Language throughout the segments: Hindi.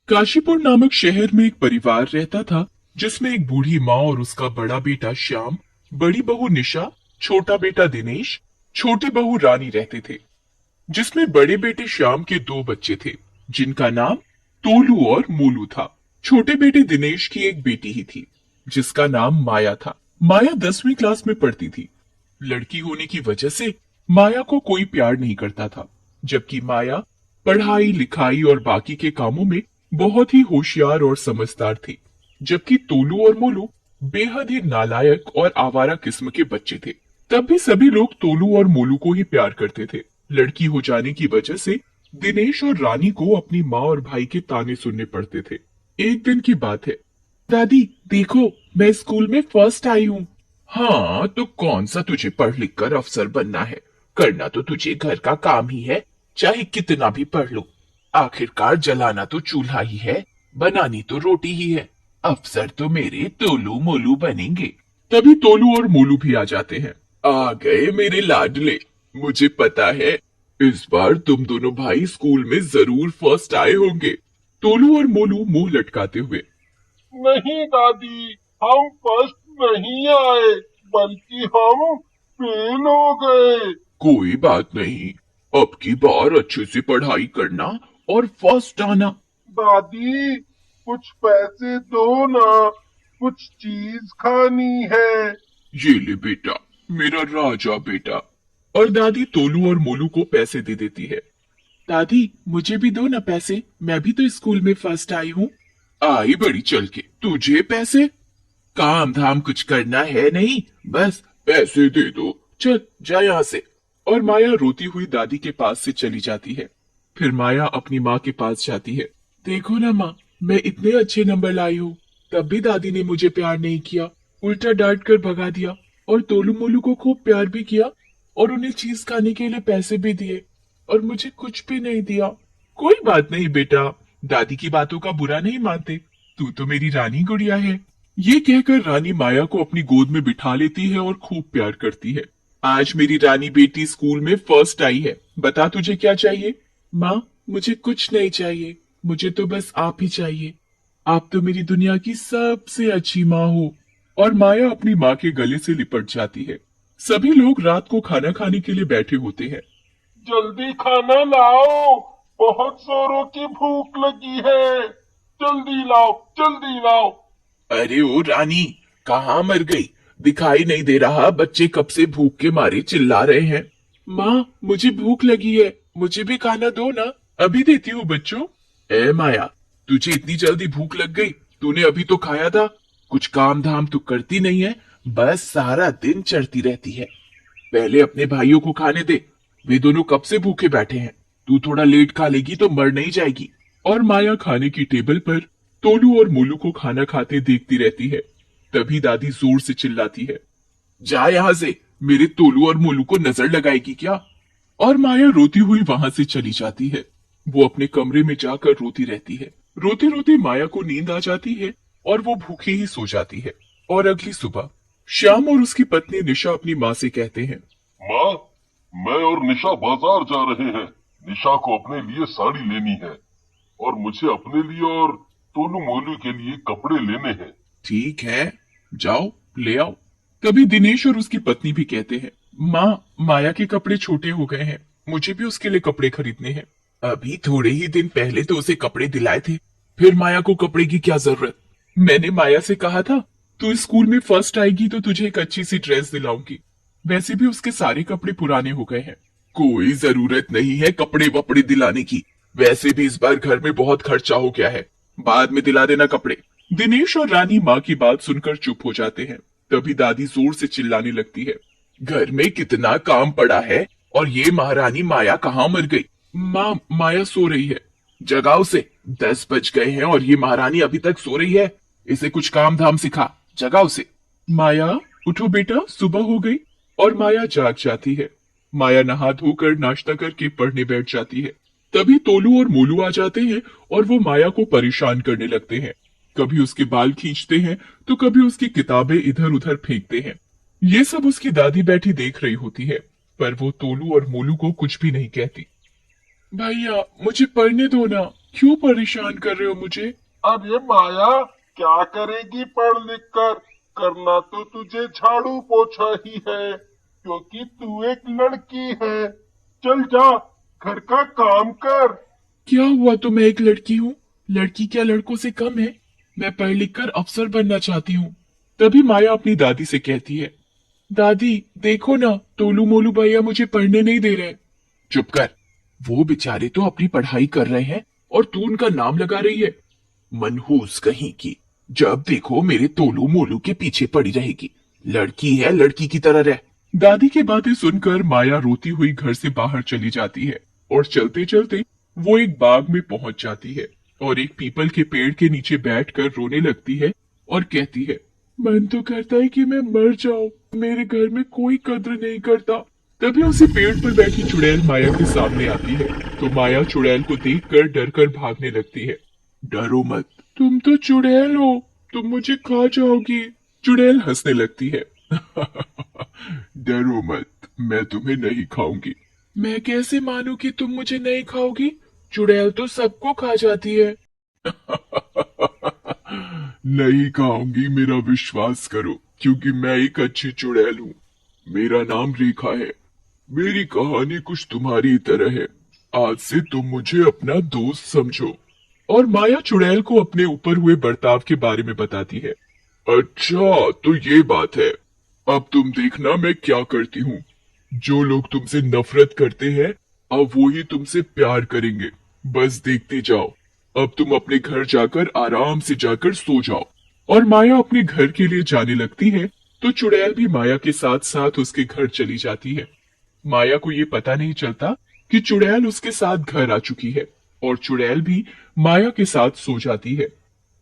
काशीपुर नामक शहर में एक परिवार रहता था, जिसमें एक बूढ़ी माँ और उसका बड़ा बेटा श्याम, बड़ी बहू निशा, छोटा बेटा दिनेश, छोटी बहू रानी रहते थे। जिसमें बड़े बेटे श्याम के दो बच्चे थे, जिनका नाम तोलू और मोलू था। छोटे बेटे दिनेश की एक बेटी ही थी, जिसका नाम माया था। माया 10वीं क्लास में पढ़ती थी। लड़की होने की वजह से माया को कोई प्यार नहीं करता था, जबकि माया पढ़ाई लिखाई और बाकी के कामों में बहुत ही होशियार और समझदार थी। जबकि तोलू और मोलू बेहद ही नालायक और आवारा किस्म के बच्चे थे। तब भी सभी लोग तोलू और मोलू को ही प्यार करते थे। लड़की हो जाने की वजह से दिनेश और रानी को अपनी माँ और भाई के ताने सुनने पड़ते थे। एक दिन की बात है। दादी देखो, मैं स्कूल में फर्स्ट आई हूँ। हाँ, तो कौन सा तुझे पढ़ लिख कर अफसर बनना है? करना तो तुझे घर का काम ही है, चाहे कितना भी पढ़ लो। आखिरकार जलाना तो चूल्हा ही है, बनानी तो रोटी ही है। अफसर तो मेरे तोलू मोलू बनेंगे। तभी तोलू और मोलू भी आ जाते हैं। आ गए मेरे लाडले। मुझे पता है इस बार तुम दोनों भाई स्कूल में जरूर फर्स्ट आए होंगे। तोलू और मोलू मुंह लटकाते हुए। नहीं दादी, हम फर्स्ट नहीं आए, बल्कि हम फेल हो गए। कोई बात नहीं, अब की बार अच्छे से पढ़ाई करना और फर्स्ट आना। दादी कुछ पैसे दो ना, कुछ चीज खानी है। ये ले बेटा, मेरा राजा बेटा। और दादी तोलू और मोलू को पैसे दे देती है। दादी मुझे भी दो ना पैसे, मैं भी तो स्कूल में फर्स्ट आई हूँ। आई बड़ी चल के, तुझे पैसे? काम धाम कुछ करना है नहीं, बस पैसे दे दो, चल जा यहाँ से। और माया रोती हुई दादी के पास से चली जाती है। फिर माया अपनी माँ के पास जाती है। देखो ना माँ, मैं इतने अच्छे नंबर लाई हूँ, तब भी दादी ने मुझे प्यार नहीं किया, उल्टा डांट कर भगा दिया। और तोलू मोलू को खूब प्यार भी किया और उन्हें चीज खाने के लिए पैसे भी दिए, और मुझे कुछ भी नहीं दिया। कोई बात नहीं बेटा, दादी की बातों का बुरा नहीं मानते, तू तो मेरी रानी गुड़िया है। ये कहकर रानी माया को अपनी गोद में बिठा लेती है और खूब प्यार करती है। आज मेरी रानी बेटी स्कूल में फर्स्ट आई है, बता तुझे क्या चाहिए? माँ मुझे कुछ नहीं चाहिए, मुझे तो बस आप ही चाहिए। आप तो मेरी दुनिया की सबसे अच्छी माँ हो। और माया अपनी माँ के गले से लिपट जाती है। सभी लोग रात को खाना खाने के लिए बैठे होते हैं। जल्दी खाना लाओ, बहुत जोरों की भूख लगी है। जल्दी लाओ, जल्दी लाओ। अरे ओ रानी, कहाँ मर गई? दिखाई नहीं दे रहा, बच्चे कब से भूख के मारे चिल्ला रहे हैं। माँ मुझे भूख लगी है, मुझे भी खाना दो ना। अभी देती हूँ बच्चों। ए माया, तुझे इतनी जल्दी भूख लग गई? तूने अभी तो खाया था। कुछ काम धाम तो करती नहीं है, बस सारा दिन चढ़ती रहती है। पहले अपने भाइयों को खाने दे, वे दोनों कब से भूखे बैठे हैं। तू थोड़ा लेट खा लेगी तो मर नहीं जाएगी। और माया खाने की टेबल पर तोलू और मोलू को खाना खाते देखती रहती है। तभी दादी जोर से चिल्लाती है, जा यहाँ से, मेरे तोलू और मोलू को नजर लगाएगी क्या? और माया रोती हुई वहां से चली जाती है। वो अपने कमरे में जाकर रोती रहती है। रोते रोते माया को नींद आ जाती है और वो भूखी ही सो जाती है। और अगली सुबह श्याम और उसकी पत्नी निशा अपनी माँ से कहते हैं, माँ, मैं और निशा बाजार जा रहे हैं। निशा को अपने लिए साड़ी लेनी है और मुझे अपने लिए और तोलू मोलू के लिए कपड़े लेने हैं। ठीक है, जाओ ले आओ। तभी दिनेश और उसकी पत्नी भी कहते हैं, माँ माया के कपड़े छोटे हो गए हैं, मुझे भी उसके लिए कपड़े खरीदने हैं। अभी थोड़े ही दिन पहले तो उसे कपड़े दिलाए थे, फिर माया को कपड़े की क्या जरूरत? मैंने माया से कहा था तू स्कूल में फर्स्ट आएगी तो तुझे एक अच्छी सी ड्रेस दिलाऊंगी। वैसे भी उसके सारे कपड़े पुराने हो गए हैं। कोई जरूरत नहीं है कपड़े वपड़े दिलाने की, वैसे भी इस बार घर में बहुत खर्चा हो गया है, बाद में दिला देना कपड़े। दिनेश और रानी माँ की बात सुनकर चुप हो जाते हैं। तभी दादी जोर से चिल्लाने लगती है, घर में कितना काम पड़ा है और ये महारानी माया कहाँ मर गई? माँ माया सो रही है। जगाओ से, 10 बज गए हैं और ये महारानी अभी तक सो रही है। इसे कुछ काम धाम सिखा, जगाओ से। माया उठो बेटा, सुबह हो गई। और माया जाग जाती है। माया नहा धोकर नाश्ता करके पढ़ने बैठ जाती है। तभी तोलू और मोलू आ जाते हैं और वो माया को परेशान करने लगते हैं। कभी उसके बाल खींचते हैं तो कभी उसकी किताबें इधर उधर फेंकते हैं। ये सब उसकी दादी बैठी देख रही होती है, पर वो तोलू और मोलू को कुछ भी नहीं कहती। भैया मुझे पढ़ने दो ना, क्यों परेशान कर रहे हो मुझे? अरे माया, क्या करेगी पढ़ लिख कर? करना तो तुझे झाड़ू पोछा ही है, क्योंकि तू एक लड़की है। चल जा, घर का काम कर। क्या हुआ तो मैं एक लड़की हूँ? लड़की क्या लड़कों से कम है? मैं पढ़ लिख कर अफसर बनना चाहती हूँ। तभी माया अपनी दादी से कहती है, दादी देखो ना, तोलू मोलू भैया मुझे पढ़ने नहीं दे रहे। चुप कर, वो बेचारे तो अपनी पढ़ाई कर रहे हैं और तू उनका नाम लगा रही है। मनहूस कहीं की, जब देखो मेरे तोलू मोलू के पीछे पड़ी रहेगी। लड़की है, लड़की की तरह रह। दादी की बातें सुनकर माया रोती हुई घर से बाहर चली जाती है और चलते चलते वो एक बाग में पहुंच जाती है और एक पीपल के पेड़ के नीचे बैठकर रोने लगती है और कहती है, मन तो करता है कि मैं मर जाऊं, मेरे घर में कोई कद्र नहीं करता। तभी उसी पेड़ पर बैठी चुड़ैल माया के सामने आती है, तो माया चुड़ैल को देखकर डर कर भागने लगती है। डरो मत, तुम तो चुड़ैल हो, तुम मुझे खा जाओगी। चुड़ैल हंसने लगती है। डरो मत, मैं तुम्हें नहीं खाऊंगी। मैं कैसे मानूं कि तुम मुझे नहीं खाओगी? चुड़ैल तो सबको खा जाती है। नहीं खाऊंगी, मेरा विश्वास करो, क्योंकि मैं एक अच्छी चुड़ैल हूँ। मेरा नाम रेखा है। मेरी कहानी कुछ तुम्हारी तरह है। आज से तुम मुझे अपना दोस्त समझो। और माया चुड़ैल को अपने ऊपर हुए बर्ताव के बारे में बताती है। अच्छा, तो ये बात है। अब तुम देखना मैं क्या करती हूँ। जो लोग तुमसे नफरत करते हैं, अब वो ही तुमसे प्यार करेंगे। बस देखते जाओ। अब तुम अपने घर जाकर आराम से जाकर सो जाओ। और माया अपने घर के लिए जाने लगती है, तो चुड़ैल भी माया के साथ साथ उसके घर चली जाती है। माया को ये पता नहीं चलता कि चुड़ैल उसके साथ घर आ चुकी है और चुड़ैल भी माया के साथ सो जाती है।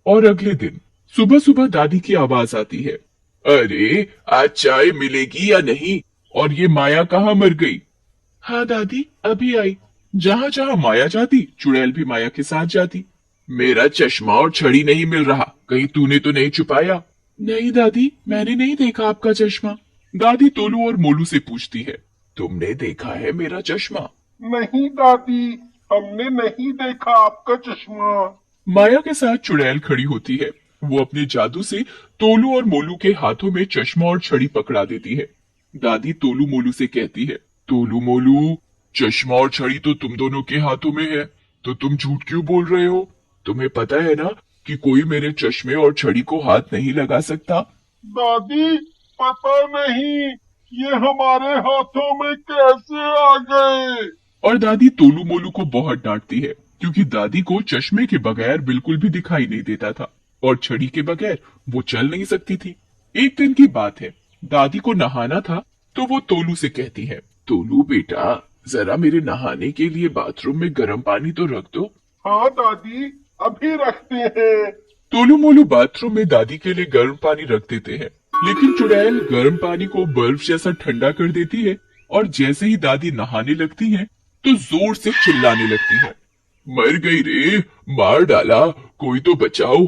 और अगले दिन सुबह सुबह दादी की आवाज आती है, अरे आज चाय मिलेगी या नहीं? और ये माया कहाँ मर गई? हाँ दादी, अभी आई। जहाँ जहाँ माया जाती, चुड़ैल भी माया के साथ जाती। मेरा चश्मा और छड़ी नहीं मिल रहा, कहीं तूने तो नहीं छुपाया? नहीं दादी, मैंने नहीं देखा आपका चश्मा। दादी तोलू और मोलू से पूछती है, तुमने देखा है मेरा चश्मा? नहीं दादी, हमने नहीं देखा आपका चश्मा। माया के साथ चुड़ैल खड़ी होती है। वो अपने जादू से तोलू और मोलू के हाथों में चश्मा और छड़ी पकड़ा देती है। दादी तोलू मोलू से कहती है, तोलू मोलू, चश्मा और छड़ी तो तुम दोनों के हाथों में है, तो तुम झूठ क्यों बोल रहे हो? तुम्हें पता है ना कि कोई मेरे चश्मे और छड़ी को हाथ नहीं लगा सकता? दादी, पता नहीं, ये हमारे हाथों में कैसे आ गए? और दादी तोलू मोलू को बहुत डांटती है, क्योंकि दादी को चश्मे के बगैर बिल्कुल भी दिखाई नहीं देता था और छड़ी के बगैर वो चल नहीं सकती थी। एक दिन की बात है, दादी को नहाना था, तो वो तोलू से कहती है, तोलू बेटा, जरा मेरे नहाने के लिए बाथरूम में गर्म पानी तो रख दो। हाँ दादी, अभी रखते हैं। तोलू मोलू बाथरूम में दादी के लिए गर्म पानी रख देते हैं, लेकिन चुड़ैल गर्म पानी को बर्फ जैसा ठंडा कर देती है और जैसे ही दादी नहाने लगती हैं, तो जोर से चिल्लाने लगती है, मर गई रे, मार डाला, कोई तो बचाओ।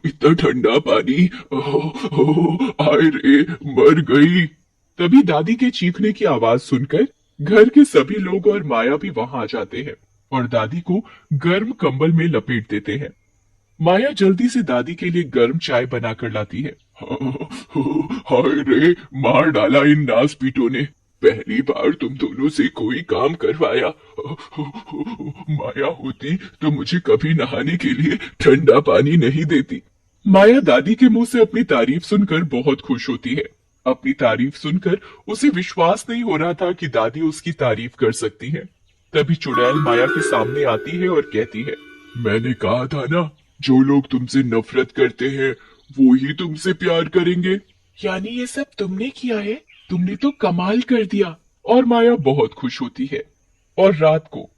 इतना ठंडा पानी, आए रे, मर गई। तभी दादी के चीखने की आवाज सुनकर घर के सभी लोग और माया भी वहां आ जाते हैं और दादी को गर्म कंबल में लपेट देते हैं। माया जल्दी से दादी के लिए गर्म चाय बनाकर लाती है। हाय रे, मार डाला इन नास पीटों ने, पहली बार तुम दोनों से कोई काम करवाया। माया होती तो मुझे कभी नहाने के लिए ठंडा पानी नहीं देती। माया दादी के मुंह से अपनी तारीफ सुनकर बहुत खुश होती है। अपनी तारीफ सुनकर उसे विश्वास नहीं हो रहा था कि दादी उसकी तारीफ कर सकती है। तभी चुड़ैल माया के सामने आती है और कहती है, मैंने कहा था ना, जो लोग तुमसे नफरत करते हैं वो ही तुमसे प्यार करेंगे। यानी ये सब तुमने किया है? तुमने तो कमाल कर दिया। और माया बहुत खुश होती है। और रात को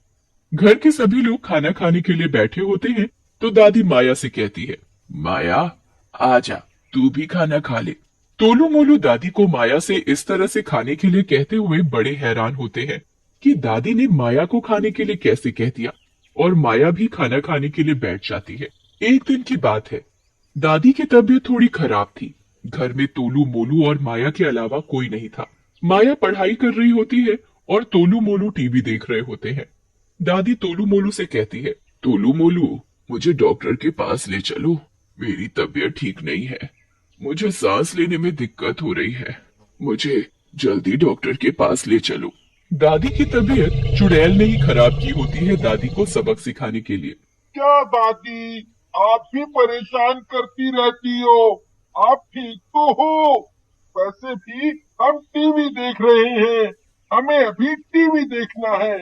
घर के सभी लोग खाना खाने के लिए बैठे होते हैं, तो दादी माया से कहती है, माया आजा, तू भी खाना खा ले। तोलू मोलू दादी को माया से इस तरह से खाने के लिए कहते हुए बड़े हैरान होते हैं कि दादी ने माया को खाने के लिए कैसे कह दिया। और माया भी खाना खाने के लिए बैठ जाती है। एक दिन की बात है, दादी की तबीयत थोड़ी खराब थी। घर में तोलू मोलू और माया के अलावा कोई नहीं था। माया पढ़ाई कर रही होती है और तोलू मोलू टीवी देख रहे होते हैं। दादी तोलू मोलू से कहती है, तोलू मोलू, मुझे डॉक्टर के पास ले चलो, मेरी तबीयत ठीक नहीं है, मुझे सांस लेने में दिक्कत हो रही है, मुझे जल्दी डॉक्टर के पास ले चलो। दादी की तबीयत चुड़ैल ने ही खराब की होती है दादी को सबक सिखाने के लिए। क्या दादी, आप भी परेशान करती रहती हो? आप ठीक तो हो? वैसे भी हम टीवी देख रहे हैं, हमें अभी टीवी देखना है,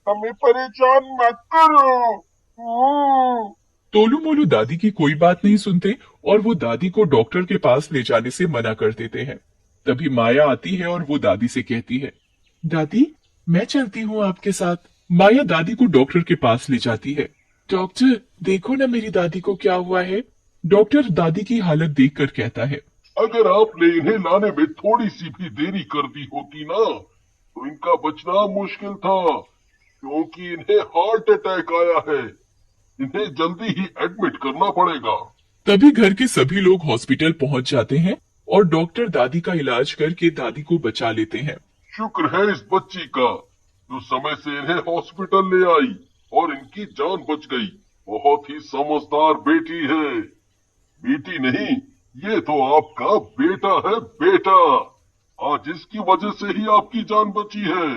हमें परेशान मत करो। तोलू मोलू दादी की कोई बात नहीं सुनते और वो दादी को डॉक्टर के पास ले जाने से मना कर देते हैं। तभी माया आती है और वो दादी से कहती है, दादी मैं चलती हूँ आपके साथ। माया दादी को डॉक्टर के पास ले जाती है। डॉक्टर देखो ना मेरी दादी को क्या हुआ है। डॉक्टर दादी की हालत देखकर कहता है, अगर आपने इन्हें लाने में थोड़ी सी भी देरी कर दी होती ना, तो इनका बचना मुश्किल था, क्योंकि इन्हें हार्ट अटैक आया है। इन्हें जल्दी ही एडमिट करना पड़ेगा। तभी घर के सभी लोग हॉस्पिटल पहुंच जाते हैं और डॉक्टर दादी का इलाज करके दादी को बचा लेते हैं। शुक्र है इस बच्ची का, जो समय से इन्हें हॉस्पिटल ले आई और इनकी जान बच गई। बहुत ही समझदार बेटी है। बेटी नहीं, ये तो आपका बेटा है, बेटा। आज इसकी वजह से ही आपकी जान बची है।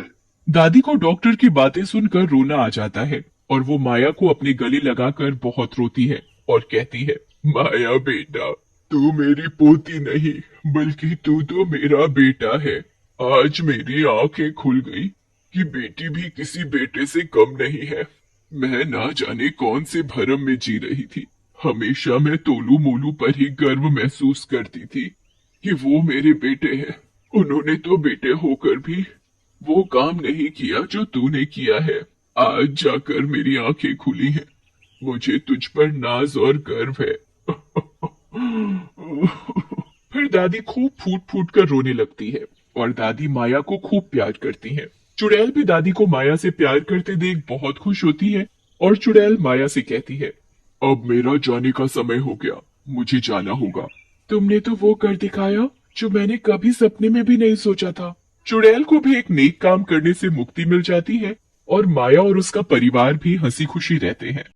दादी को डॉक्टर की बातें सुनकर रोना आ जाता है और वो माया को अपने गले लगाकर बहुत रोती है और कहती है, माया बेटा, तू मेरी पोती नहीं बल्कि तू तो मेरा बेटा है। आज मेरी आंखें खुल गई कि बेटी भी किसी बेटे से कम नहीं है। मैं ना जाने कौन से भरम में जी रही थी। हमेशा मैं तोलू मोलू पर ही गर्व महसूस करती थी कि वो मेरे बेटे हैं। उन्होंने तो बेटे होकर भी वो काम नहीं किया जो तूने किया है। आज जाकर मेरी आंखें खुली हैं। मुझे तुझ पर नाज और गर्व है। फिर दादी खूब फूट फूट कर रोने लगती है और दादी माया को खूब प्यार करती है। चुड़ैल भी दादी को माया से प्यार करते देख बहुत खुश होती है और चुड़ैल माया से कहती है, अब मेरा जाने का समय हो गया, मुझे जाना होगा। तुमने तो वो कर दिखाया जो मैंने कभी सपने में भी नहीं सोचा था। चुड़ैल को भी एक नेक काम करने से मुक्ति मिल जाती है और माया और उसका परिवार भी हंसी खुशी रहते हैं।